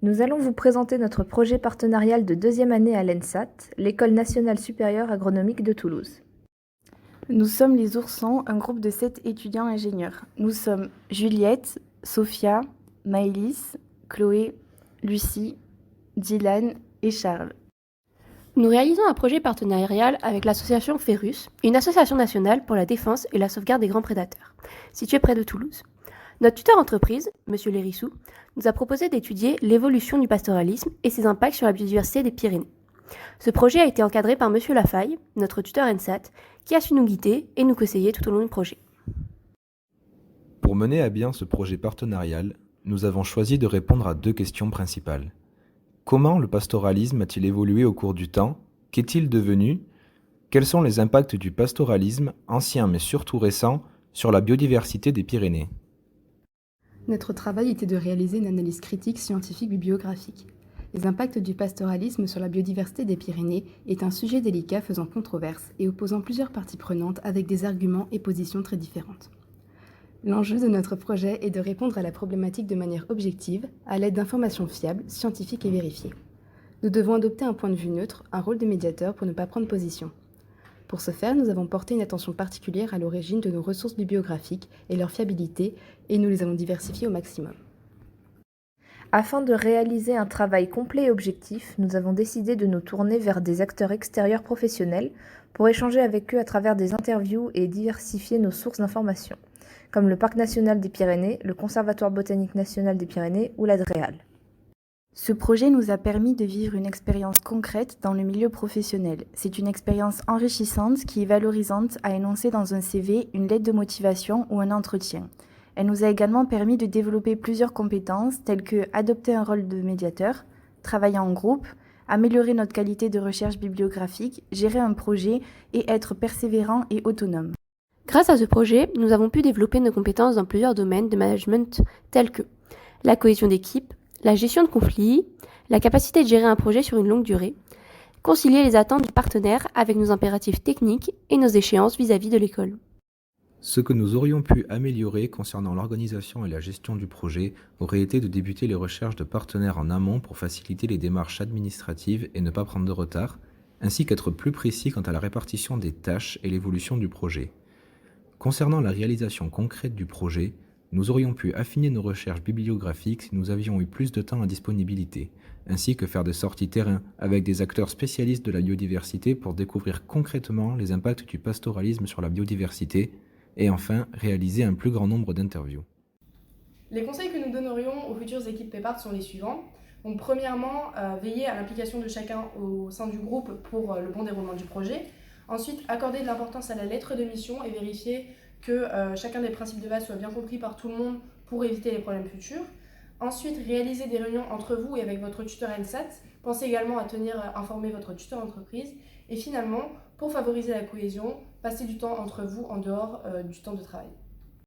Nous allons vous présenter notre projet partenarial de deuxième année à l'ENSAT, l'École nationale supérieure agronomique de Toulouse. Nous sommes les Oursons, un groupe de 7 étudiants ingénieurs. Nous sommes Juliette, Sophia, Maëlys, Chloé, Lucie, Dylan et Charles. Nous réalisons un projet partenarial avec l'association Ferus, une association nationale pour la défense et la sauvegarde des grands prédateurs, située près de Toulouse. Notre tuteur entreprise, M. Lérissou, nous a proposé d'étudier l'évolution du pastoralisme et ses impacts sur la biodiversité des Pyrénées. Ce projet a été encadré par M. Lafaille, notre tuteur ENSAT, qui a su nous guider et nous conseiller tout au long du projet. Pour mener à bien ce projet partenarial, nous avons choisi de répondre à 2 questions principales. Comment le pastoralisme a-t-il évolué au cours du temps? Qu'est-il devenu? Quels sont les impacts du pastoralisme, ancien mais surtout récent, sur la biodiversité des Pyrénées? Notre travail était de réaliser une analyse critique, scientifique, bibliographique. Les impacts du pastoralisme sur la biodiversité des Pyrénées est un sujet délicat faisant controverse et opposant plusieurs parties prenantes avec des arguments et positions très différentes. L'enjeu de notre projet est de répondre à la problématique de manière objective, à l'aide d'informations fiables, scientifiques et vérifiées. Nous devons adopter un point de vue neutre, un rôle de médiateur pour ne pas prendre position. Pour ce faire, nous avons porté une attention particulière à l'origine de nos ressources bibliographiques et leur fiabilité, et nous les avons diversifiées au maximum. Afin de réaliser un travail complet et objectif, nous avons décidé de nous tourner vers des acteurs extérieurs professionnels pour échanger avec eux à travers des interviews et diversifier nos sources d'informations, comme le Parc national des Pyrénées, le Conservatoire botanique national des Pyrénées ou l'ADREAL. Ce projet nous a permis de vivre une expérience concrète dans le milieu professionnel. C'est une expérience enrichissante qui est valorisante à énoncer dans un CV, une lettre de motivation ou un entretien. Elle nous a également permis de développer plusieurs compétences telles que adopter un rôle de médiateur, travailler en groupe, améliorer notre qualité de recherche bibliographique, gérer un projet et être persévérant et autonome. Grâce à ce projet, nous avons pu développer nos compétences dans plusieurs domaines de management tels que la cohésion d'équipe, la gestion de conflits, la capacité de gérer un projet sur une longue durée, concilier les attentes du partenaire avec nos impératifs techniques et nos échéances vis-à-vis de l'école. Ce que nous aurions pu améliorer concernant l'organisation et la gestion du projet aurait été de débuter les recherches de partenaires en amont pour faciliter les démarches administratives et ne pas prendre de retard, ainsi qu'être plus précis quant à la répartition des tâches et l'évolution du projet. Concernant la réalisation concrète du projet, nous aurions pu affiner nos recherches bibliographiques si nous avions eu plus de temps à disponibilité, ainsi que faire des sorties terrain avec des acteurs spécialistes de la biodiversité pour découvrir concrètement les impacts du pastoralisme sur la biodiversité, et enfin réaliser un plus grand nombre d'interviews. Les conseils que nous donnerions aux futures équipes PEPART sont les suivants. Donc, premièrement, veiller à l'implication de chacun au sein du groupe pour le bon déroulement du projet. Ensuite, accorder de l'importance à la lettre de mission et vérifier que chacun des principes de base soit bien compris par tout le monde pour éviter les problèmes futurs. Ensuite, réaliser des réunions entre vous et avec votre tuteur ENSAT. Pensez également à tenir informer votre tuteur entreprise. Et finalement, pour favoriser la cohésion, passez du temps entre vous en dehors du temps de travail.